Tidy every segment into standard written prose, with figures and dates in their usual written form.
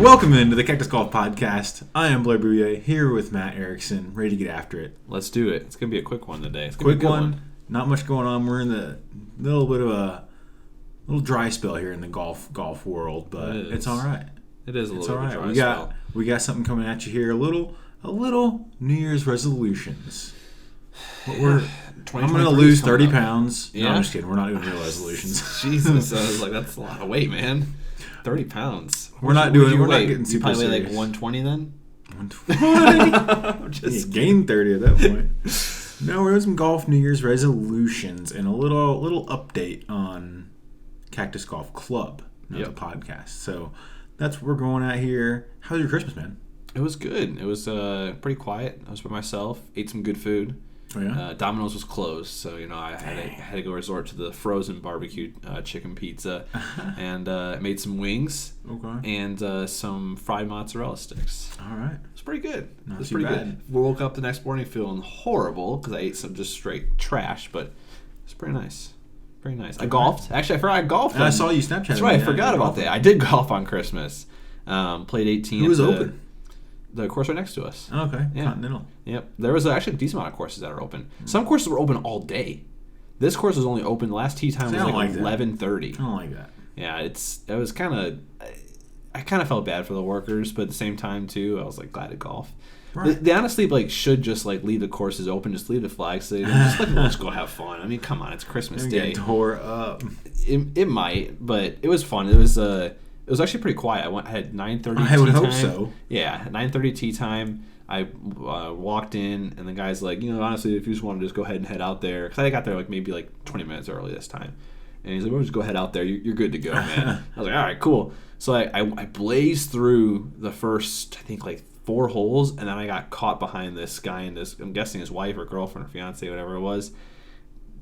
Welcome into the Cactus Golf Podcast. I am Blair here with Matt Erickson, ready to get after it. Let's do it. It's going to be a quick one today. It's gonna be a good one. Not much going on. We're in the little bit of a little dry spell here in the golf world, but it's all right. It is a little bit of a dry spell. We got something coming at you here. A little New Year's resolutions. I'm going to lose 30 pounds. Yeah. No, I'm just kidding. We're not doing real resolutions. Jesus, I was like, that's a lot of weight, man. 30 pounds. We're not getting super you probably serious. Like 120 then? 120? Just gained 30 at that point. No, we're doing some golf New Year's resolutions and a little update on Cactus Golf Club, the podcast. So that's what we're going at here. How was your Christmas, man? It was good. It was pretty quiet. I was by myself. Ate some good food. Oh, yeah? Domino's was closed, so I had to go resort to the frozen barbecue chicken pizza, and made some wings, and some fried mozzarella sticks. All right, it was pretty good. Not too bad. We woke up the next morning feeling horrible because I ate some just straight trash, but it's pretty nice. Very nice. I golfed. Actually, I forgot I golfed. And I saw you Snapchat. That's right. I forgot about that. I did golf on Christmas. Played 18. Who was open? The course right next to us. Oh, okay. Yeah. Continental. Yep. There was actually a decent amount of courses that are open. Some courses were open all day. This course was only open. The last tee time was like 11:30. I don't like that. Yeah, it was kind of. I kind of felt bad for the workers, but at the same time too, I was like glad to golf. Right. They honestly should just leave the courses open, just leave the flags so let's go have fun. I mean, come on, it's Christmas Day. Tore up. It might, but it was fun. It was actually pretty quiet. I had 9:30 tee time. I would hope so. Yeah, 9:30 tee time. I walked in, and the guy's like, honestly, if you just want to just go ahead and head out there, because I got there maybe 20 minutes early this time. And he's like, well, just go ahead out there. You're good to go, man. I was like, all right, cool. So I blazed through the first, I think, 4 holes, and then I got caught behind this guy and this, I'm guessing his wife or girlfriend or fiance, whatever it was.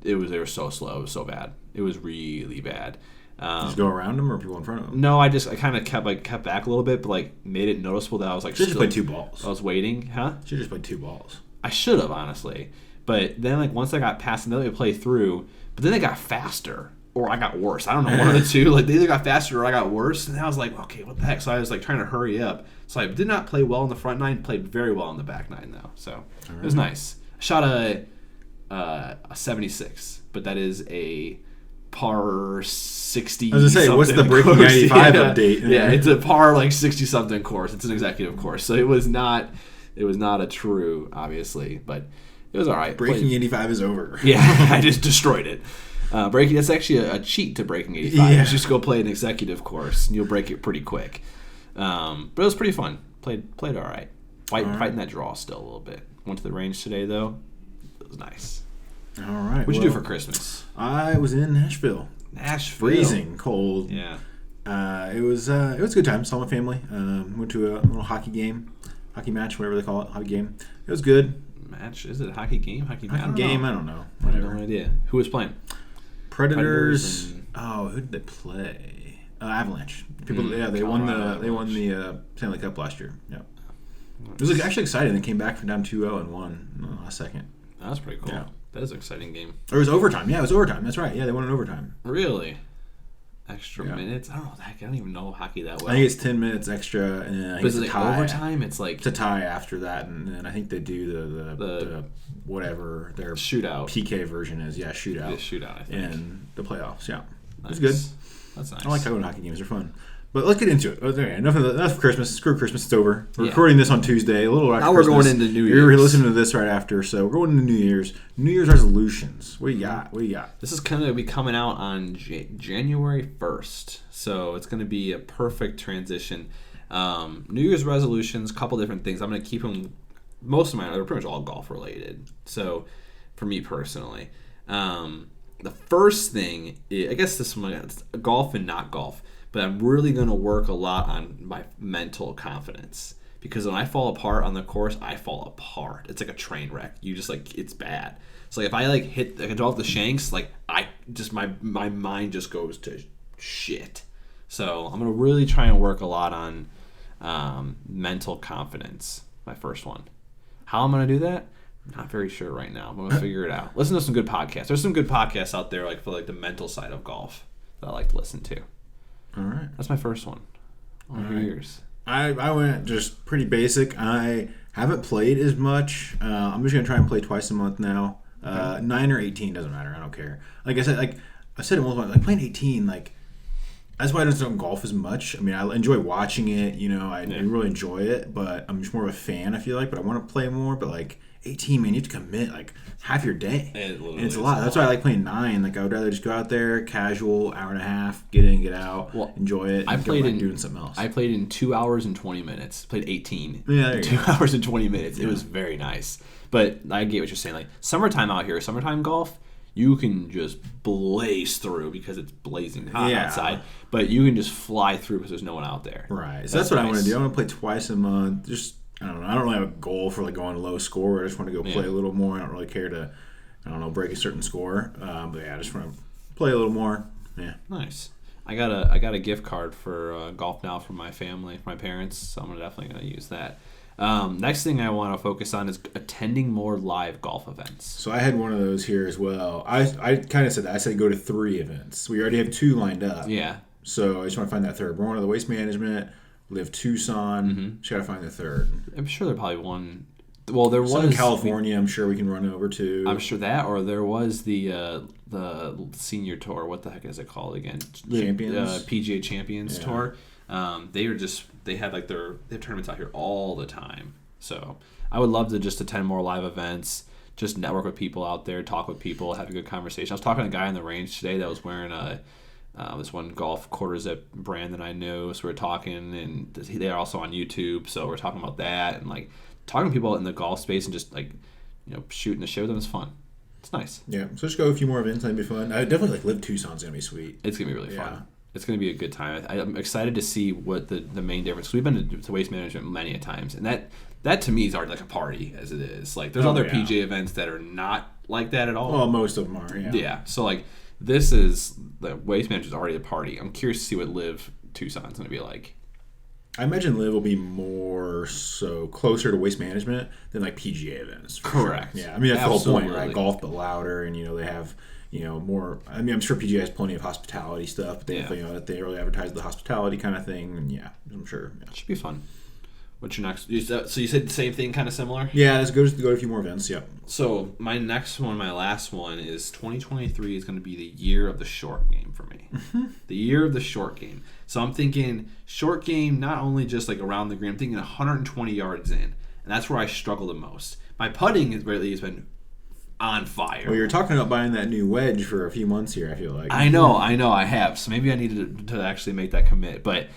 They were so slow. It was so bad. It was really bad. Did you go around them or people in front of them? No, I kind of kept back a little bit, but made it noticeable that I was should just play 2 balls. I was waiting, huh? Should just play 2 balls. I should have, honestly, but then once I got past, and then they play through, but then they got faster or I got worse. I don't know, one of the two. They either got faster or I got worse, and I was like, okay, what the heck? So I was trying to hurry up. So I did not play well in the front 9, played very well in the back 9 though. So It was nice. I shot a 76, but that is a par 60. I was gonna say, what's the breaking 95 update? Yeah, it's a par 60-something course. It's an executive course, so it was not a true, obviously, but it was all right. Breaking 85 is over. Yeah, I just destroyed it. That's actually a cheat to breaking 85. Yeah. Just go play an executive course, and you'll break it pretty quick. But it was pretty fun. Played all right. Fighting that draw still a little bit. Went to the range today though. It was nice. All right. What'd you do for Christmas? I was in Nashville. Freezing cold. Yeah. It was a good time. Saw my family. Went to a little hockey match, whatever they call it, hockey game. It was good. Match? Is it a hockey game? Hockey game? I don't know. Whatever. I have no idea. Who was playing? Predators. Who did they play? Avalanche. They won the Stanley Cup last year. Yeah. It was actually exciting. They came back from down 2-0 and won in the last second. That's pretty cool. Yeah. That is an exciting game. It was overtime. Yeah, it was overtime. That's right. Yeah, they won in overtime. Really? Extra minutes? I don't know. I don't even know hockey that well. I think it's 10 minutes extra, and then I think it's a tie. Overtime? It's a tie after that, and then I think they do the whatever their shootout PK version is. Yeah, shootout. The shootout, I think. And the playoffs. Yeah, nice. It was good. That's nice. I like going to hockey games. They're fun. But let's get into it. Okay, enough of Christmas. Screw Christmas. It's over. We're recording this on Tuesday, a little after now Christmas. We're going into New Year's. You're listening to this right after, so we're going into New Year's. New Year's resolutions. What do you got? This is going to be coming out on January 1st, so it's going to be a perfect transition. New Year's resolutions, a couple different things. I'm going to keep them. Most of mine are pretty much all golf related. So, for me personally, the first thing, I guess this one, it's golf and not golf. But I'm really going to work a lot on my mental confidence. Because when I fall apart on the course, I fall apart. It's like a train wreck. You just it's bad. So if I hit, I can draw off the shanks, my mind just goes to shit. So I'm going to really try and work a lot on mental confidence. My first one. How I'm going to do that? I'm not very sure right now. I'm going to figure it out. Listen to some good podcasts. There's some good podcasts out there for the mental side of golf that I like to listen to. All right. That's my first one. All right. New Year's. I went just pretty basic. I haven't played as much. I'm just gonna try and play twice a month now. 9 or 18 doesn't matter. I don't care. Like I said, it multiple times. Like playing 18, like that's why I don't golf as much. I mean, I enjoy watching it. You know, I really enjoy it, but I'm just more of a fan. I feel like, but I want to play more. But like 18, man, you have to commit like half your day. And it's a lot. That's why I like playing 9. Like I would rather just go out there, casual, hour and a half, get in, get out, enjoy it. I played in doing something else. I played in 2 hours and 20 minutes. Played 18. Yeah, 2 hours and 20 minutes. It was very nice. But I get what you're saying. Like summertime out here, summertime golf, you can just blaze through because it's blazing hot outside. But you can just fly through because there's no one out there. Right. So that's what I want to do. I want to play twice a month. Just I don't know. I don't really have a goal for like going low score. I just want to go play a little more. I don't really care to, break a certain score. But yeah, I just want to play a little more. Yeah. Nice. I got a gift card for Golf Now from my family, for my parents. So I'm definitely going to use that. Next thing I want to focus on is attending more live golf events. So I had one of those here as well. I kind of said that. I said go to 3 events. We already have 2 lined up. Yeah. So I just want to find that third. We're one of the Waste Management. We have Tucson. Just got to find the third. I'm sure there probably one. Well, there was in California. I'm sure we can run over to. I'm sure that, or there was the senior tour. What the heck is it called again? Champions. PGA Champions Tour. They had like they have tournaments out here all the time. So I would love to just attend more live events, just network with people out there, talk with people, have a good conversation. I was talking to a guy on the range today that was wearing this one golf quarter zip brand that I know. So we're talking, and they're also on YouTube. So we're talking about that and like talking to people in the golf space and just like shooting the shit with them is fun. It's nice. Yeah, so just go a few more events. That'd be fun. I definitely like Live Tucson's gonna be sweet. It's gonna be really fun. It's going to be a good time. I'm excited to see what the main difference. We've been to Waste Management many a times, and that to me is already like a party as it is. Like there's other PGA events that are not like that at all. Well, most of them are. Yeah. Yeah. So like this is the Waste Management is already a party. I'm curious to see what Live Tucson's going to be like. I imagine Live will be more so closer to Waste Management than like PGA events. Correct. Sure. Yeah. I mean that's the whole point, right? Golf but louder, and they have. More. I mean, I'm sure PGA has plenty of hospitality stuff, but they really advertise the hospitality kind of thing, and I'm sure. Yeah. It should be fun. What's your next? So you said the same thing, kind of similar. Yeah, let's go to a few more events. Yep. So my last one is 2023 is going to be the year of the short game for me. The year of the short game. So I'm thinking short game, not only just like around the green. I'm thinking 120 yards in, and that's where I struggle the most. My putting has been on fire. Well, you're talking about buying that new wedge for a few months here, I feel like. I know, I have. So maybe I need to actually make that commit. But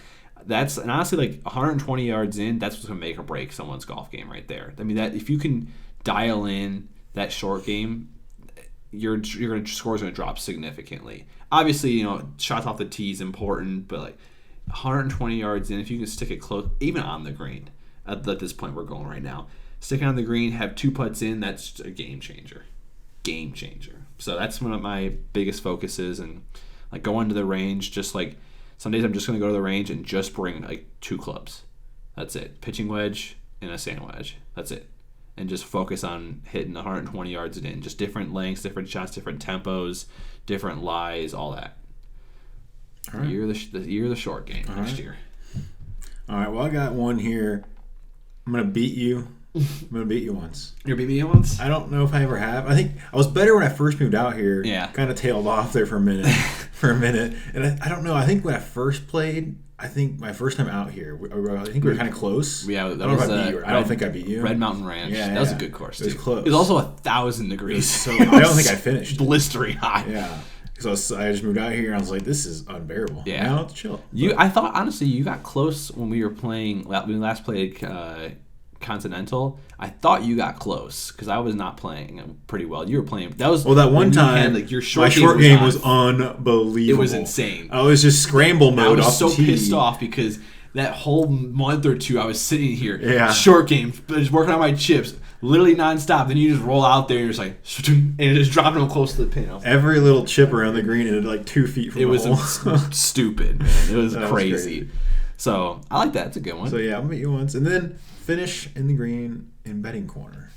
and honestly, like 120 yards in, that's what's going to make or break someone's golf game right there. I mean, that if you can dial in that short game, your score is going to drop significantly. Obviously, shots off the tee is important, but like 120 yards in, if you can stick it close, even on the green, at this point we're going right now, sticking on the green, have 2 putts in, that's a game changer. So that's one of my biggest focuses, and like going to the range, just like some days I'm just going to go to the range and just bring like 2 clubs. That's it. Pitching wedge and a sand wedge. That's it. And just focus on hitting 120 yards in. Just different lengths, different shots, different tempos, different lies, all that. All right. The year of the short game next year. All right. Well, I got one here. I'm going to beat you. I'm going to beat you once. You're beat me once? I don't know if I ever have. I think I was better when I first moved out here. Yeah. Kind of tailed off there for a minute. And I don't know. I think when I first played, my first time out here, I think we were kind of close. Yeah, I don't think I beat you. Red Mountain Ranch. Yeah, that was a good course, too. It was close. It was also 1,000 degrees. So I don't think I finished. Blistering hot. Yeah. So I just moved out here and I was like, this is unbearable. Yeah. Now it's chill. I thought, honestly, you got close when we were playing, when we last played Continental. I thought you got close because I was not playing pretty well. You were playing. That one time. Your my short game was unbelievable. It was insane. I was just scramble mode. I was off so pissed off because that whole month or two I was sitting here, short game, just working on my chips, literally nonstop. Then you just roll out there and you're just like, and just dropping them close to the pin. Every little chip around the green ended like 2 feet from the hole. It was stupid, man. It was crazy. So I like that. It's a good one. So yeah, I'll meet you once, and then finish in the green in betting corner.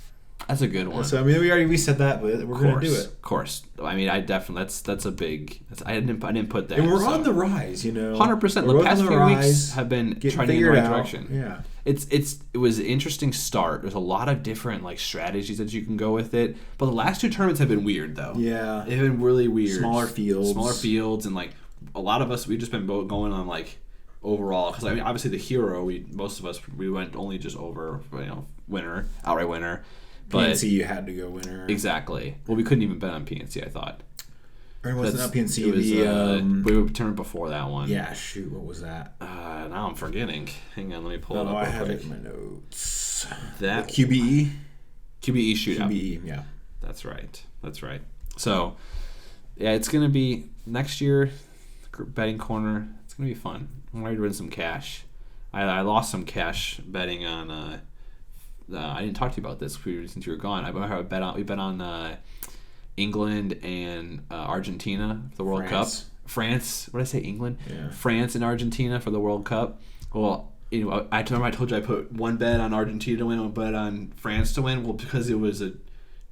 That's a good one. So I mean, we said that, but we're going to do it. Of course. I mean, I definitely that's a big. I didn't put that. And we're on the rise, 100%. The past few weeks have been trending in the right direction. Yeah. It was an interesting start. There's a lot of different like strategies that you can go with it. But the last 2 tournaments have been weird though. Yeah. They've been really weird. Smaller fields, and like a lot of us, we've just been going on like overall, because I mean, obviously the hero, most of us went only just over, winner, outright winner. But PNC, you had to go winner. Exactly. Well, we couldn't even bet on PNC, I thought. Or it wasn't PNC. It was we turned before that one. Yeah, shoot, what was that? Now I'm forgetting. Hang on, let me pull it up. I have it in my notes. That QBE? QBE shootout. QBE, yeah. That's right. So, yeah, it's going to be next year, betting corner. It's going to be fun. I'm ready to win some cash. I lost some cash betting on... I didn't talk to you about this since you were gone. We bet on England and Argentina for the World Cup. France. What did I say? England? Yeah. France and Argentina for the World Cup. Well, I told you I put one bet on Argentina to win, one bet on France to win. Well, because it was a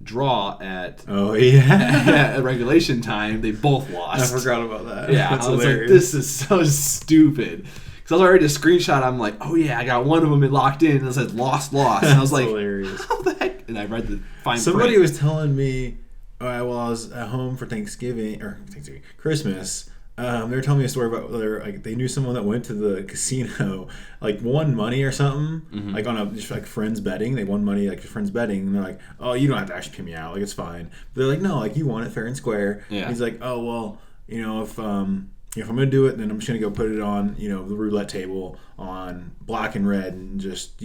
draw at at regulation time, they both lost. I forgot about that. Yeah, I was like, this is so stupid. Because I was already a screenshot. I'm like, oh yeah, I got one of them locked in, and it said lost. And I was like, hilarious. How the heck? And I read the fine print. Somebody was telling me, while I was at home for Christmas, they were telling me a story about they knew someone that went to the casino, won money or something, on a friends betting. They won money friends betting, and they're like, oh, you don't have to actually pay me out, it's fine. But they're like, no, you won it fair and square. Yeah. He's like, oh well, if I'm going to do it, then I'm just going to go put it on, the roulette table on black and red and just,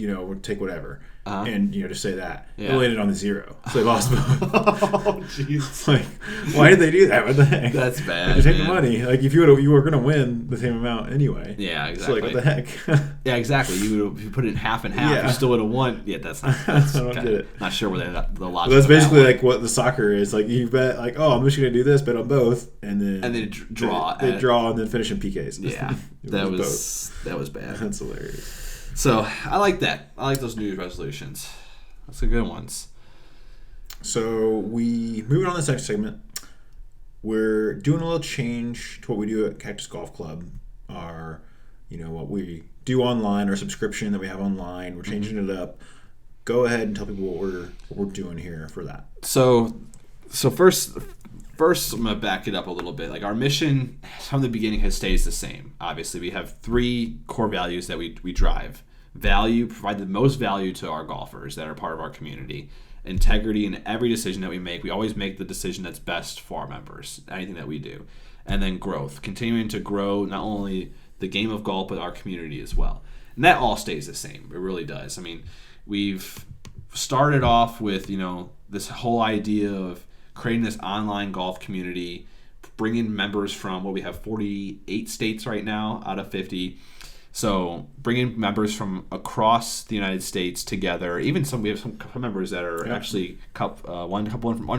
take whatever. And, just say that. Yeah. It landed on the 0. So they lost both. Oh, jeez. Why did they do that? What the heck? That's bad. Just take the money. If you were going to win the same amount anyway. Yeah, exactly. So, what the heck? Yeah, exactly. If you put it in half and half, you still would have won. Yeah, that's not. I don't get it. Not sure where the logic. That's basically what the soccer is. You bet, oh, I'm just going to do this, bet on both, and then draw. They draw and then finish in PKs. Yeah, that was bad. That's hilarious. So I like that. I like those New Year's resolutions. That's the good ones. So moving on to this next segment, we're doing a little change to what we do at Cactus Golf Club. What we do online, our subscription that we have online. We're changing it up. Go ahead and tell people what we're doing here for that. So first I'm going to back it up a little bit. Our mission from the beginning has stayed the same. Obviously, we have 3 core values that we drive. Value, provide the most value to our golfers that are part of our community. Integrity in every decision that we make. We always make the decision that's best for our members, anything that we do. And then growth, continuing to grow not only the game of golf, but our community as well. And that all stays the same. It really does. I mean, we've started off with, this whole idea of creating this online golf community, bringing members from we have 48 states right now out of 50. So bringing members from across the United States together. Even we have some members that are actually one from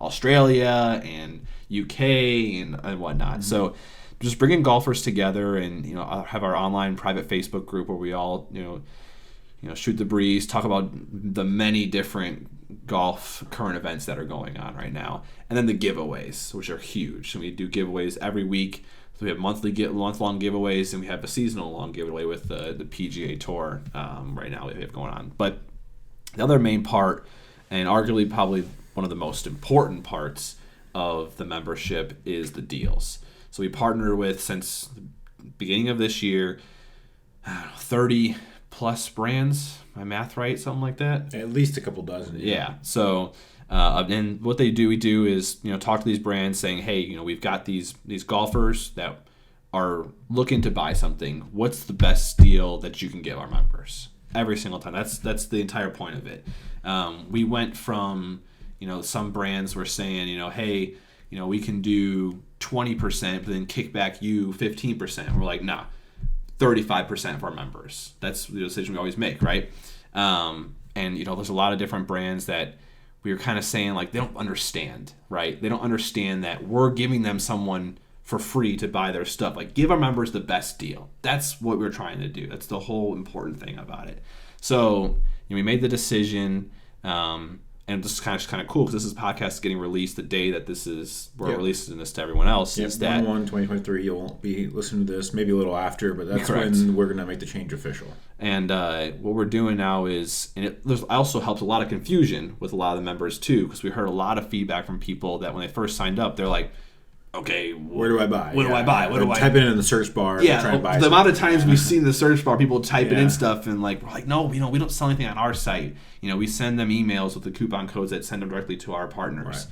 Australia and UK and whatnot. Mm-hmm. So just bringing golfers together and have our online private Facebook group where we all shoot the breeze, talk about the many different golf current events that are going on right now, and then the giveaways, which are huge. So we do giveaways every week. So we have month-long giveaways, and we have a seasonal long giveaway with the PGA Tour right now we have going on. But the other main part, and arguably probably one of the most important parts of the membership, is the deals. So we partner with, since the beginning of this year, 30 plus brands. My math right? Something like that? At least a couple dozen. Yeah. So... and what we do is, talk to these brands saying, hey, we've got these golfers that are looking to buy something. What's the best deal that you can give our members? Every single time. That's the entire point of it. We went from, some brands were saying, hey, we can do 20%, but then kick back you 15%. We're like, nah, 35% of our members. That's the decision we always make, right? And, there's a lot of different brands that we were kind of saying, they don't understand, right? They don't understand that we're giving them someone for free to buy their stuff. Give our members the best deal. That's what we're trying to do. That's the whole important thing about it. So we made the decision And this is kind of cool because this podcast is getting released the day that we're releasing this to everyone else. Yep, 1/1/2023. You'll be listening to this maybe a little after, but that's when we're going to make the change official. And what we're doing now is, there's also helps a lot of confusion with a lot of the members too, because we heard a lot of feedback from people that when they first signed up, they're like, okay, where do I buy? What do I buy? What do I type it in the search bar? Yeah, try and buy the amount of times we've seen the search bar, people typing in stuff and we're like, no, we don't sell anything on our site. We send them emails with the coupon codes that send them directly to our partners.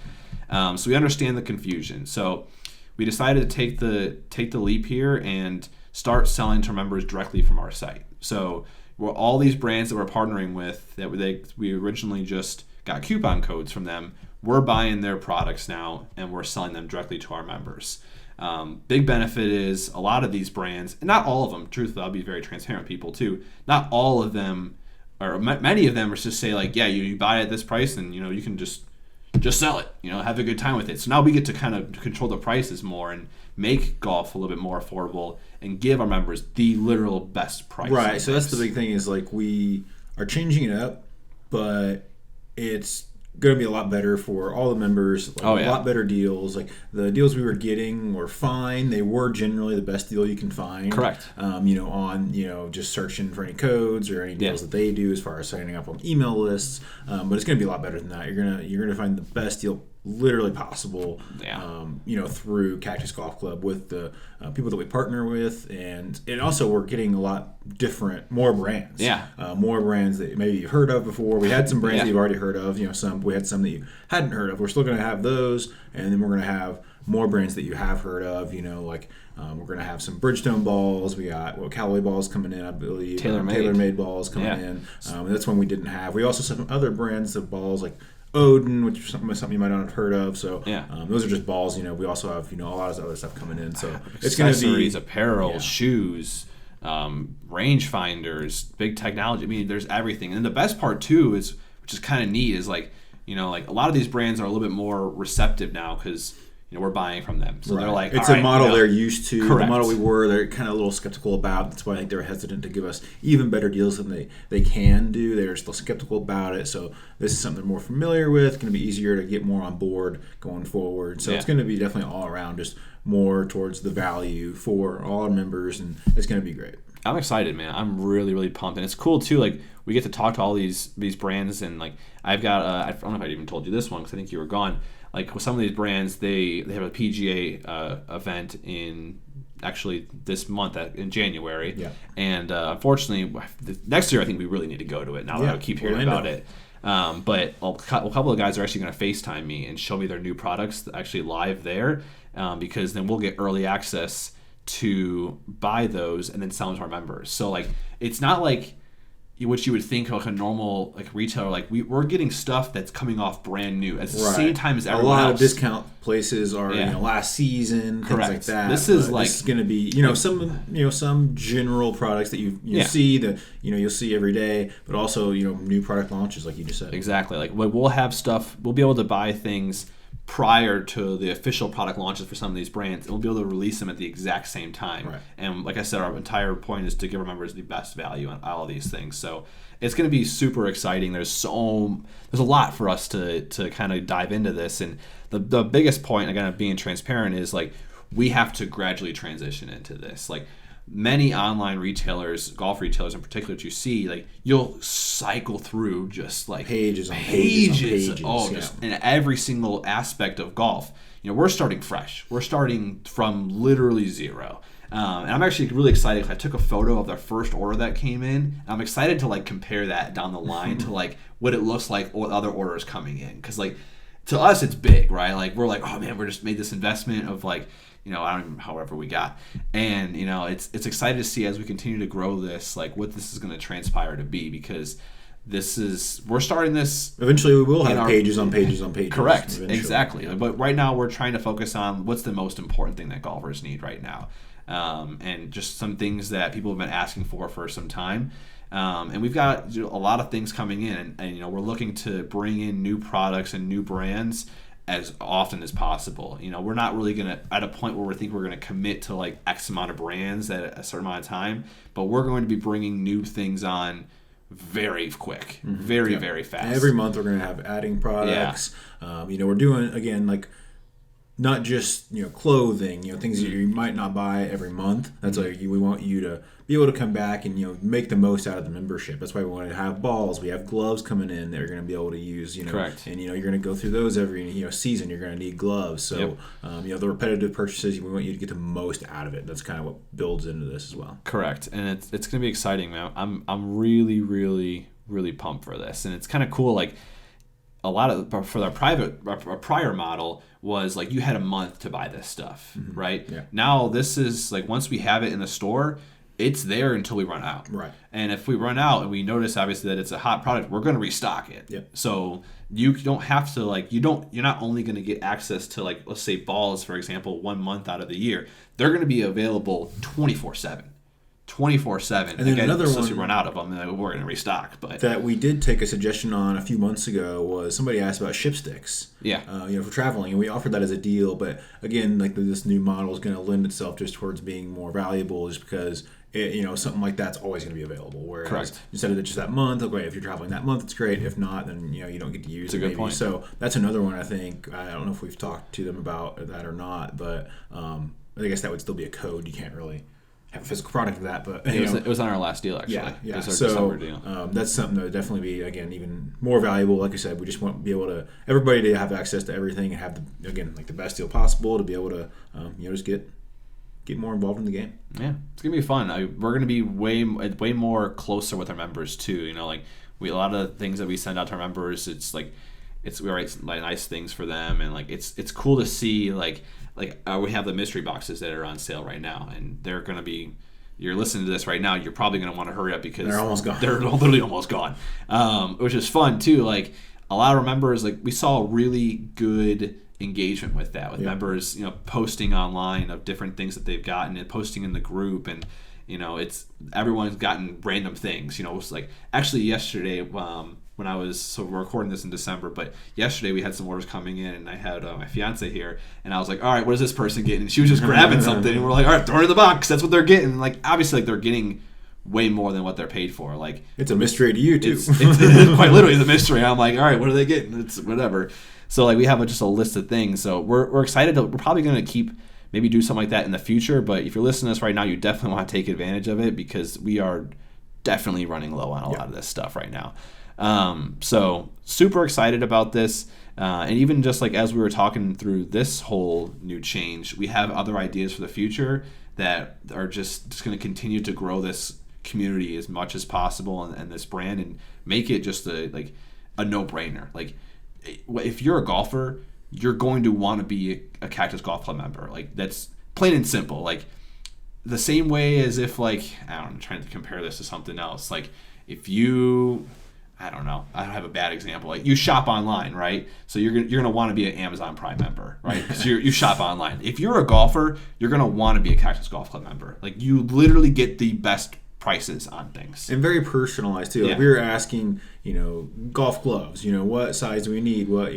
Right. So we understand the confusion. So we decided to take the leap here and start selling to members directly from our site. So all these brands that we're partnering with that we originally just got coupon codes from them, we're buying their products now and we're selling them directly to our members. Big benefit is a lot of these brands, and not all of them, truthfully, I'll be very transparent with people too, not all of them, or many of them are just say like, yeah, you buy it at this price and you can just sell it, have a good time with it. So now we get to kind of control the prices more and make golf a little bit more affordable and give our members the literal best price. Right, so that's the big thing is like we are changing it up, but it's going to be a lot better for all the members, a lot better deals. Like the deals we were getting were fine. They were generally the best deal you can find. Correct. On just searching for any codes or any deals that they do as far as signing up on email lists. But it's going to be a lot better than that. You're gonna find the best deal literally possible. Through Cactus Golf Club with the people that we partner with, and also we're getting a lot more brands. More brands that maybe you've heard of before. We had some brands that you've already heard of. We had some that you hadn't heard of. We're still going to have those, and then we're going to have more brands that you have heard of. We're going to have some Bridgestone balls. We got Callaway balls coming in, I believe. TaylorMade balls coming in. And that's one we didn't have. We also have some other brands of balls like Odin, which is something you might not have heard of. So those are just balls. We also have a lot of other stuff coming in. So it's going to be apparel, shoes, rangefinders, big technology. I mean, there's everything. And the best part too is, which is kind of neat, is like a lot of these brands are a little bit more receptive now because we're buying from them. So they're like, it's a model they're used to. Correct. The model they're kind of a little skeptical about. That's why I think they're hesitant to give us even better deals than they can do. They're still skeptical about it. So this is something they're more familiar with. It's going to be easier to get more on board going forward. So it's going to be definitely all around just more towards the value for all our members, and it's going to be great. I'm excited, man. I'm really, really pumped. And it's cool, too. Like, we get to talk to all these brands, and, like, I've got, I don't know if I even told you this one because I think you were gone. Like, with some of these brands, they have a PGA event in actually this month in January. Yeah. And unfortunately, next year I think we really need to go to it now that I keep hearing about it. But a couple of guys are actually going to FaceTime me and show me their new products actually live there, because then we'll get early access to buy those and then sell them to our members. So like, it's not like what you would think like a normal like retailer. Like we're getting stuff that's coming off brand new at the same time as everyone else. A lot of discount places are last season, things like that. This is going to be some general products that you see that you'll see every day, but also new product launches like you just said. Exactly. Like we'll have stuff. We'll be able to buy things prior to the official product launches for some of these brands, and we'll be able to release them at the exact same time. Right. And like I said, our entire point is to give our members the best value on all of these things. So it's going to be super exciting. There's a lot for us to kind of dive into this. And the biggest point, again, of being transparent is like we have to gradually transition into this. Like many online retailers, golf retailers in particular, that you see, like you'll cycle through just like pages on pages. Just in every single aspect of golf. We're starting fresh. We're starting from literally zero. And I'm actually really excited. I took a photo of their first order that came in. And I'm excited to like compare that down the line to like what it looks like with other orders coming in. Because like to us, it's big, right? Like we're like, oh man, we're just made this investment of like, I don't even, however we got. And, it's exciting to see as we continue to grow this, like what this is going to transpire to be, because we're starting this. Eventually we will have pages on pages on pages. Correct. Eventually. Exactly. Yeah. But right now we're trying to focus on what's the most important thing that golfers need right now. And just some things that people have been asking for some time. And we've got a lot of things coming in, and we're looking to bring in new products and new brands as often as possible. We're not really gonna at a point where we think we're gonna commit to like X amount of brands at a certain amount of time, but we're going to be bringing new things on very quick, very fast. And every month we're going to have adding products. We're doing, again, like, not just clothing, things that you might not buy every month. That's why we want you to be able to come back and make the most out of the membership. That's why we want to have balls. We have gloves coming in that you're going to be able to use. Correct. And you're going to go through those every season. You're going to need gloves. So the repetitive purchases, we want you to get the most out of it. That's kind of what builds into this as well. Correct, and it's going to be exciting, man. I'm really really pumped for this, and it's kind of cool. Like, a lot of for our prior model was like you had a month to buy this stuff, right? Yeah. Now this is like once we have it in the store, it's there until we run out. Right. And if we run out and we notice obviously that it's a hot product, we're going to restock it. Yep. So you don't have to you're not only going to get access to, like, let's say balls, for example, 1 month out of the year. They're going to be available 24/7. 24/7. And then again, another since one we run out of them, and we're going to restock. But that we did take a suggestion on a few months ago was somebody asked about ship sticks. Yeah. For traveling, and we offered that as a deal. But again, like, this new model is going to lend itself just towards being more valuable, just because something like that's always going to be available. Whereas Correct. Instead of just that month, okay, if you're traveling that month, it's great. If not, then you don't get to use it. That's a good point. So that's another one. I think I don't know if we've talked to them about that or not, but I guess that would still be a code. You can't really have a physical product of that, but it was on our last deal, actually. Yeah. It was our So December deal. that's something that would definitely be, again, even more valuable. Like I said, we just want to be able to everybody to have access to everything and have the best deal possible to be able to just get more involved in the game. Yeah, it's gonna be fun. We're gonna be way more closer with our members too. A lot of the things that we send out to our members, we write nice things for them, and it's cool to see we have the mystery boxes that are on sale right now, and they're going to be, you're listening to this right now, you're probably going to want to hurry up because they're almost gone. They're literally almost gone, which is fun too. Like, a lot of our members, we saw really good engagement with that, with members posting online of different things that they've gotten and posting in the group, and it's everyone's gotten random things. It was like, actually yesterday, when we're recording this in December, but yesterday we had some orders coming in, and I had my fiance here, and I was like, all right, what is this person getting? And she was just grabbing something, and we're like, all right, throw it in the box. That's what they're getting. Obviously, they're getting way more than what they're paid for. It's a mystery to you too. It's quite literally the mystery. I'm like, all right, what are they getting? It's whatever. So we have just a list of things. So we're excited. We're probably going to maybe do something like that in the future. But if you're listening to this right now, you definitely want to take advantage of it, because we are definitely running low on a lot of this stuff right now. So super excited about this. And even just as we were talking through this whole new change, we have other ideas for the future that are just going to continue to grow this community as much as possible, and this brand, and make it just a no-brainer. If you're a golfer, you're going to want to be a Cactus Golf Club member. That's plain and simple. The same way as if I'm trying to compare this to something else. If you, I don't know, I don't have a bad example. You shop online, right? So you're gonna want to be an Amazon Prime member, right? Because you shop online. If you're a golfer, you're gonna want to be a Cactus Golf Club member. You literally get the best prices on things, and very personalized too. We were asking, golf gloves. What size do we need? What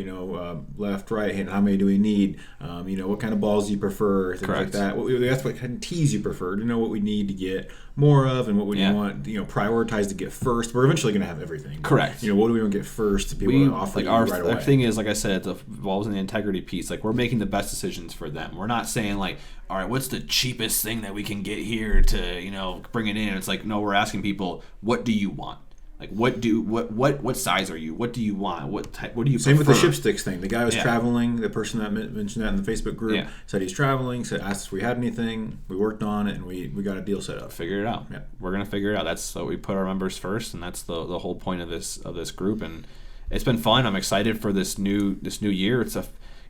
left, right hand? How many do we need? What kind of balls do you prefer? Things like that. That's what kind of tees you prefer. To know what we need to get more of, and what we want. Prioritize to get first. We're eventually going to have everything. Correct. What do we want to get first to be able to offer right away? Our thing is, like I said, the balls in the integrity piece. We're making the best decisions for them. We're not saying all right, what's the cheapest thing that we can get here to bring it in? It's no, we're asking people, what do you want? What size are you? What do you want? What do you Same prefer? with the ship sticks thing. The guy was traveling. The person that mentioned that in the Facebook group said he's traveling. Asked us if we had anything. We worked on it, and we got a deal set up. Figure it out. Yeah. We're gonna figure it out. That's what we put our members first, and that's the whole point of this group. And it's been fun. I'm excited for this new year. It's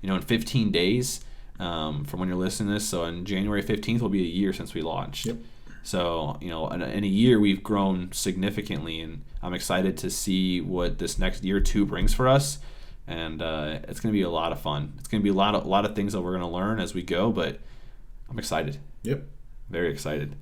in 15 days from when you're listening to this. So on January 15th will be a year since we launched. Yep. So, in a year we've grown significantly, and I'm excited to see what this next year or two brings for us. And it's going to be a lot of fun. It's going to be a lot of things that we're going to learn as we go, but I'm excited. Yep. Very excited.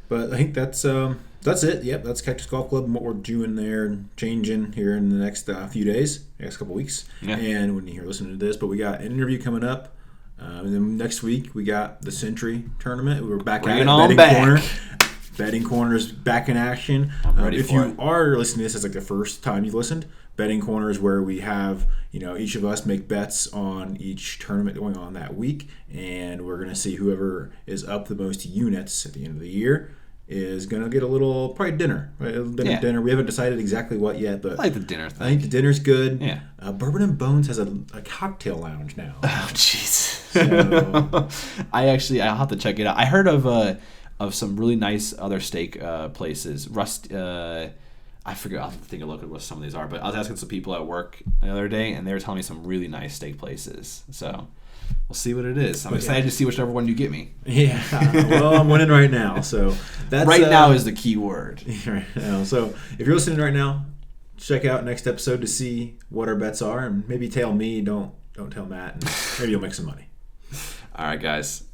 But I think that's it. Yep, that's Cactus Golf Club and what we're doing there and changing here in the next few days, next couple weeks. Yeah. And when you're listening to this, but we got an interview coming up. And then next week we got the Century tournament. We were back at it, betting corner. Betting Corner's back in action. I'm ready if for you are listening to this as like the first time you've listened, Betting Corner is where we have, each of us make bets on each tournament going on that week, and we're going to see whoever is up the most units at the end of the year is going to get a little, probably dinner. Right? Dinner. We haven't decided exactly what yet, but I like the dinner thing. I think the dinner's good. Yeah. Bourbon and Bones has a cocktail lounge now. Oh, jeez. So, I'll have to check it out. I heard of some really nice other steak places. I forget. I'll have to take a look at what some of these are. But I was asking some people at work the other day, and they were telling me some really nice steak places. So we'll see what it is. I'm excited to see whichever one you get me. Yeah. Well, I'm winning right now. So that's right now is the key word. Right now. So if you're listening right now, check out next episode to see what our bets are, and maybe tell me. Don't tell Matt, and maybe you'll make some money. All right, guys.